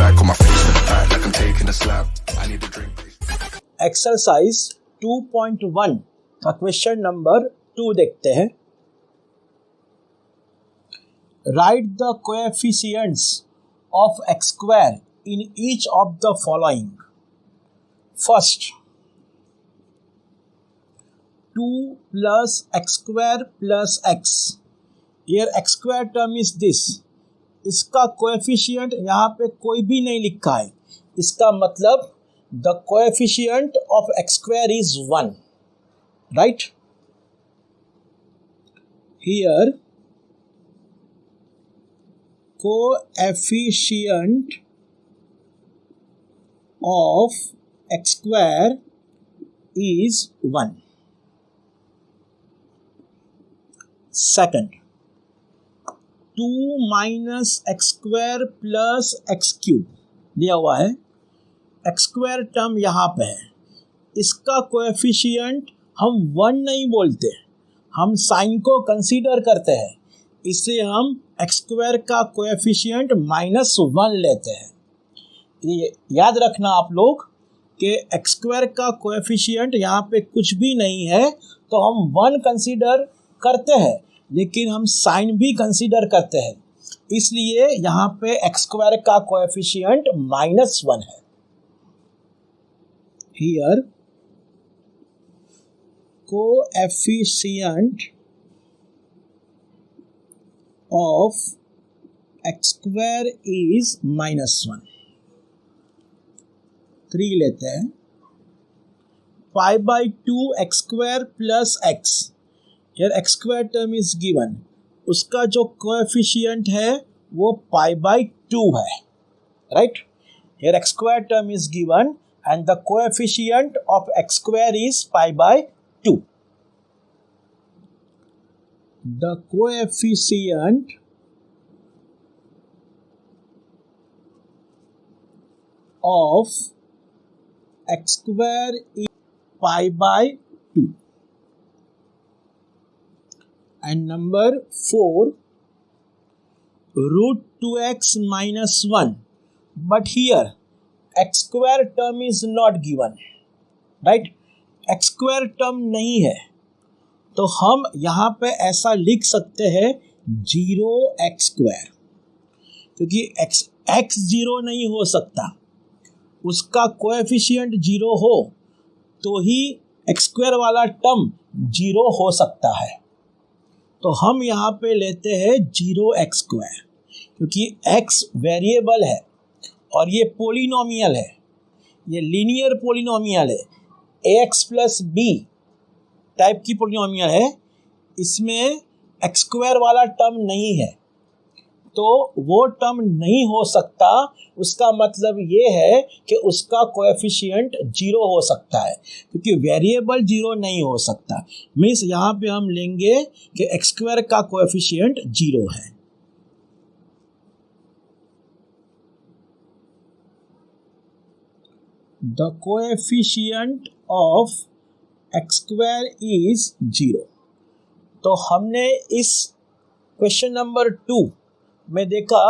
back on my face to the back like I'm taking a slap. I need a drink. Exercise 2.1 का question number 2 देखते हैं. Right the coefficients of x square in each of the following. First 2 plus x square plus x. Here x square term is this. इसका coefficient यहाँ पे कोई भी नहीं लिखा है. इसका मतलब the coefficient of x square is 1. Right? Here coefficient of x square is 1. Second, 2 minus x square plus x cube दिया हुआ है. x square टर्म यहाँ पे है. इसका कोएफिशिएंट हम 1 नहीं बोलते, हम साइन को कंसीडर करते हैं, इसलिए हम x स्क्वायर का कोएफिशिएंट -1 लेते हैं. ये याद रखना आप लोग कि x स्क्वायर का कोएफिशिएंट यहाँ पे कुछ भी नहीं है तो हम 1 कंसीडर करते हैं, लेकिन हम साइन भी कंसीडर करते हैं, इसलिए यहाँ पे x स्क्वायर का कोएफिशिएंट -1 है. Here coefficient of x square is -1. 3 लेते हैं. pi by 2 x square plus x. Here x square term is given. उसका जो कोएफिशिएंट है वो pi by 2 है. Right? Here x square term is given and the coefficient of x square is pi by 2. The coefficient of x square is pi by 2. And number 4, root 2x minus 1. But here x square term is not given. Right? x square term नहीं है, तो हम यहाँ पे ऐसा लिख सकते हैं 0x square, क्योंकि x 0 नहीं हो सकता. उसका कोएफिशिएंट 0 हो तो ही x स्क्वायर वाला टर्म 0 हो सकता है. तो हम यहाँ पे लेते हैं 0x स्क्वायर, क्योंकि x वेरिएबल है और ये पोलिनोमियल है, ये लीनियर पोलिनोमियल है, ax प्लस b टाइप की पोलिनोमियल है. इसमें x स्क्वायर वाला टर्म नहीं है, तो वो टर्म नहीं हो सकता. उसका मतलब ये है कि उसका कोएफिशिएंट 0 हो सकता है, क्योंकि वेरिएबल 0 नहीं हो सकता. मीन्स यहाँ पे हम लेंगे कि x स्क्वायर का कोएफिशिएंट 0 है. The coefficient of x square is 0. तो हमने इस क्वेश्चन नंबर 2 में देखा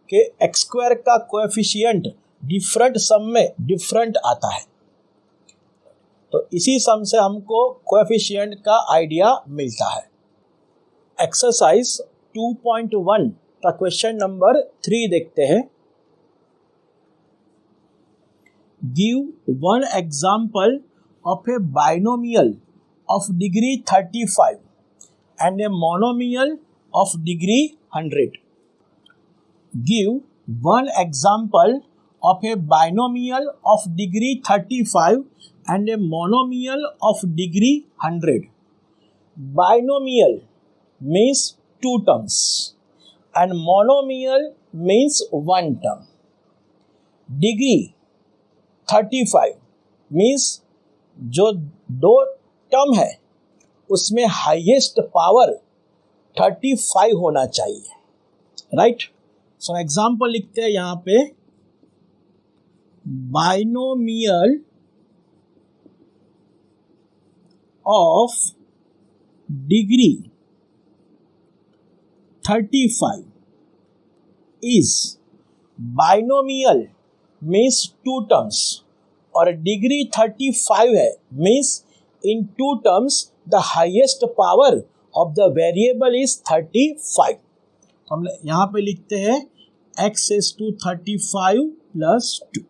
कि x स्क्वायर का कोएफिशिएंट डिफरेंट सम में डिफरेंट आता है, तो इसी सम से हमको कोएफिशिएंट का आइडिया मिलता है. एक्सरसाइज 2.1 का क्वेश्चन नंबर 3 देखते हैं. Give one example of a binomial of degree 35 and a monomial of degree 100. Give one example of a binomial of degree 35 and a monomial of degree 100. Binomial means 2 terms and monomial means 1 term. Degree 35 means जो 2 term है उसमें highest power 35 होना चाहिए. Right? So example लिखते हैं यहाँ पे. Binomial of degree 35 is binomial means two terms और डिग्री 35 है means in two terms the highest power of the variable is 35। हम यहाँ पे लिखते हैं x is to 35 plus 2।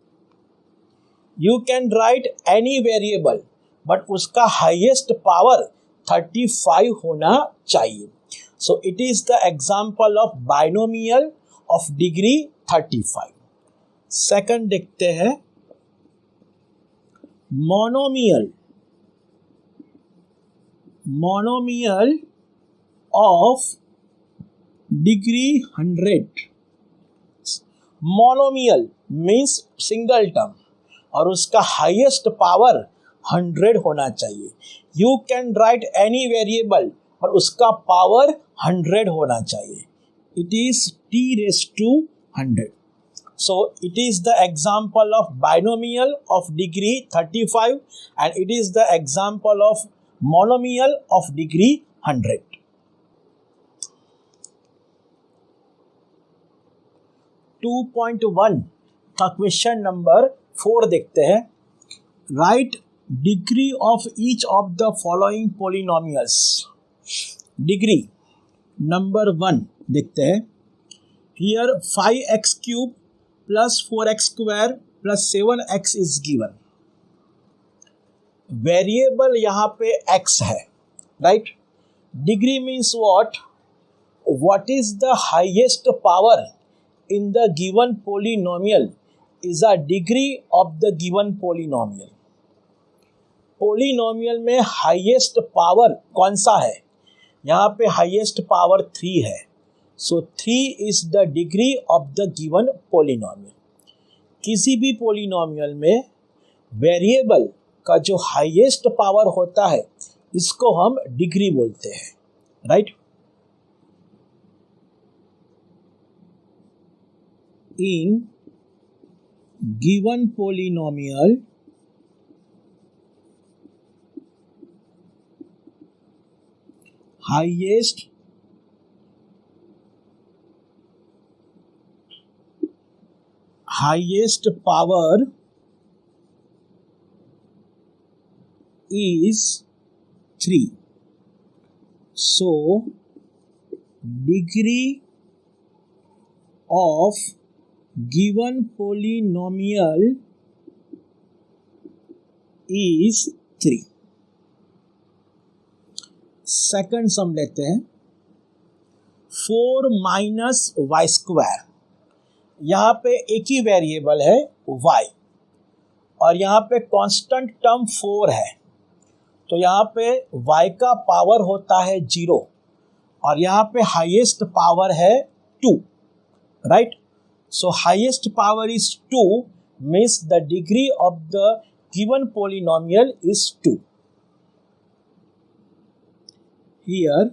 You can write any variable but उसका highest power 35 होना चाहिए। So it is the example of binomial of degree 35। Second देखते हैं monomial of degree 100। Monomial means single term और उसका हाईएस्ट पावर 100 होना चाहिए। You can write any variable और उसका पावर 100 होना चाहिए। It is t raised to 100। So it is the example of binomial of degree 35 and it is the example of monomial of degree 100। 2.1 का question number 4 देखते हैं। Right degree of each of the following polynomials. Degree number 1 देखते हैं। Here 5x cube plus 4x square plus 7x is given. Variable यहाँ पे x है, right. Degree means what is the highest power in the given polynomial is a degree of the given polynomial। polynomial में highest power कौन सा है? यहाँ पे highest power 3 है। so 3 is the degree of the given polynomial। किसी भी polynomial में variable का जो highest power होता है इसको हम degree बोलते हैं, right? In given polynomial highest power is 3। so degree of given polynomial is 3। Second सम लेते हैं। 4 माइनस वाई स्क्वायर। यहाँ पे एक ही वेरिएबल है y और यहाँ पे कांस्टेंट टर्म 4 है, तो यहाँ पे y का पावर होता है 0 और यहाँ पे हाईएस्ट पावर है 2, right. So highest power is 2 means the degree of the given polynomial is 2। Here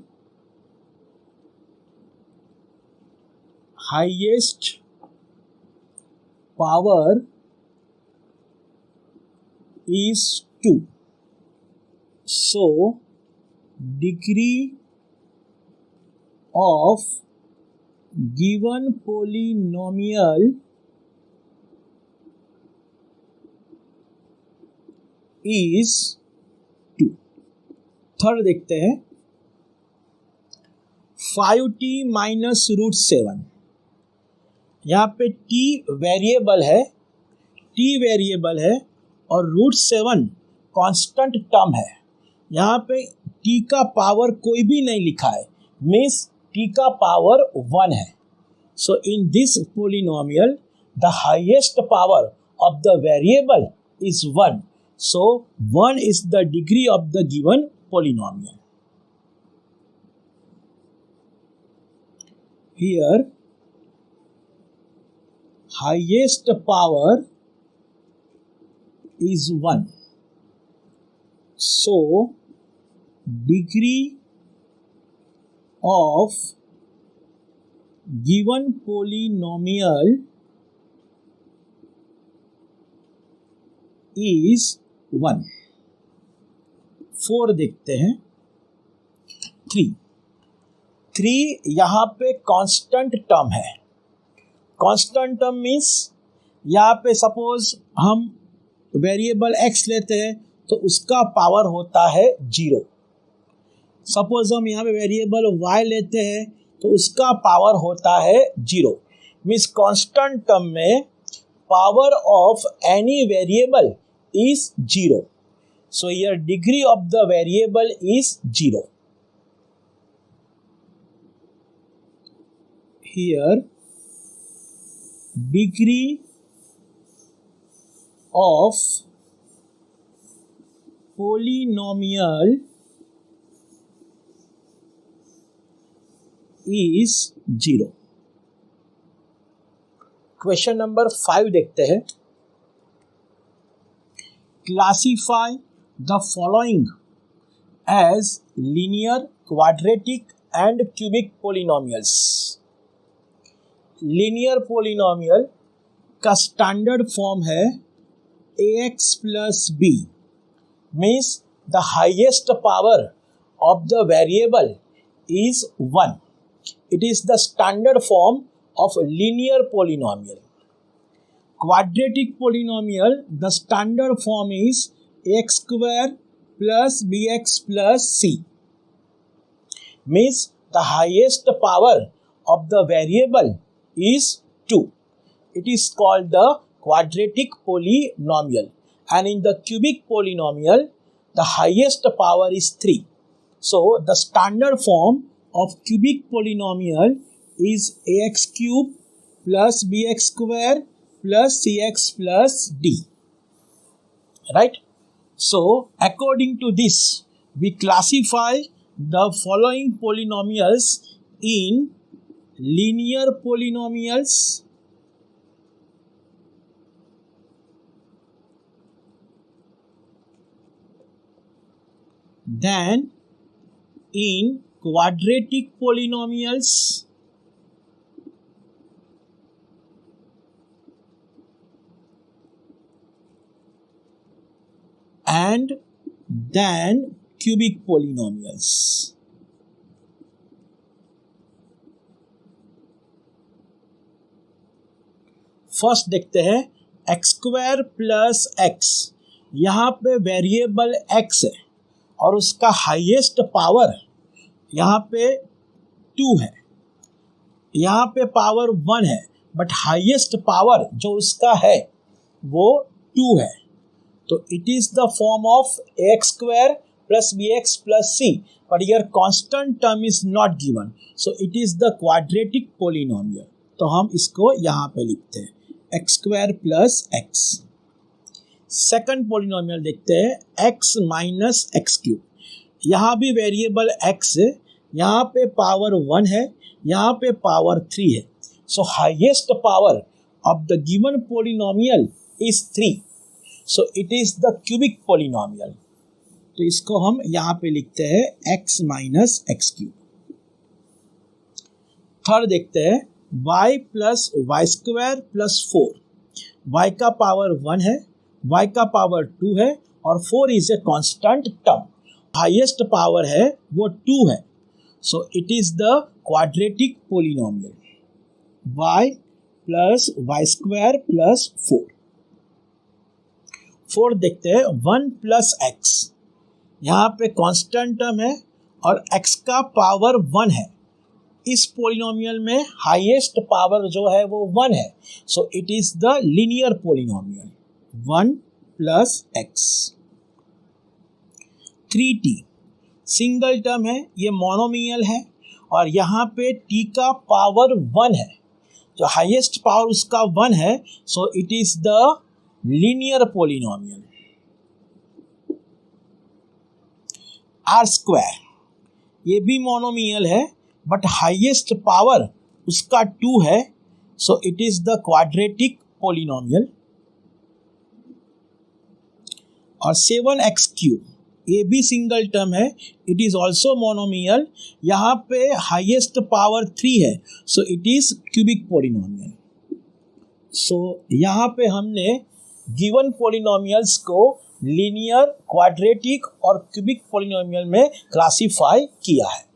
highest power is 2। so degree of given polynomial is 2। Third देखते हैं। 5t minus root 7। यहाँ पे t वेरिएबल है और root 7 constant term है। यहाँ पे t का पावर कोई भी नहीं लिखा है, मीन्स t का पावर 1 है। so in this polynomial the highest power of the variable is 1। so 1 is the degree of the given polynomial। here highest power is 1। so degree of given polynomial is 1। 4 देखते हैं। 3 यहाँ पे constant term है। Constant term means यहाँ पे suppose हम variable x लेते हैं तो उसका पावर होता है 0। सपोज हम यहाँ पे वेरिएबल y लेते हैं तो उसका पावर होता है 0। मीन्स कांस्टेंट टर्म में power of any variable is 0। So here degree of the variable is 0। Here degree of polynomial is 0। Question number 5 देखते हैं। Classify the following as linear, quadratic and cubic polynomials. Linear polynomial का standard form है ax plus b, means the highest power of the variable is 1। It is the standard form of linear polynomial. Quadratic polynomial the standard form is ax square plus bx plus c, means the highest power of the variable is 2. It is called the quadratic polynomial, and in the cubic polynomial the highest power is 3. So the standard form of cubic polynomial is ax cube plus bx square plus cx plus d, right? So according to this we classify the following polynomials in linear polynomials, then in quadratic polynomials, and then cubic polynomials। First देखते हैं x square plus x. यहाँ पे variable x है और उसका highest power यहाँ पे 2 है, यहाँ पे पावर 1 है, बट हाईएस्ट पावर जो उसका है वो 2 है। तो it is the form of x square plus b x plus c, but here constant term is not given, so it is the quadratic polynomial. तो हम इसको यहाँ पे लिखते हैं x square plus x. Second polynomial देखते हैं x minus x cube. यहाँ भी वेरिएबल एक्स है, यहाँ पे पावर 1 है, यहाँ पे पावर 3 है। So highest power of the given polynomial is 3, so it is the cubic polynomial. तो इसको हम यहाँ पे लिखते हैं x minus x cube. Third देखते हैं y plus y square plus 4। y का पावर 1 है, y का पावर 2 है और 4 is a constant term. Highest power है वो 2 है, so it is the quadratic polynomial. y plus y square plus 4। Fourth देखते हैं 1 प्लस एक्स। यहाँ पे कांस्टेंट टर्म है और x का पावर 1 है। इस पोलिनोमियल में हाईएस्ट पावर जो है वो 1 है, so it is the linear polynomial 1 plus x. 3t single term है, ये मोनोमियल है और यहाँ पे t का पावर 1 है, जो हाईएस्ट पावर उसका 1 है, so it is the linear polynomial. R square ये भी मोनोमियल है बट हाईएस्ट पावर उसका 2 है, so it is the quadratic polynomial. और 7x क्यूब ये भी सिंगल टर्म है, इट इज ऑल्सो मोनोमियल। यहाँ पे हाईएस्ट पावर 3 है, so it is cubic polynomial. So यहाँ पे हमने गिवन पोलिनोमियल्स को लीनियर, क्वाड्रेटिक और क्यूबिक पोलिनोमियल में क्लासिफाई किया है।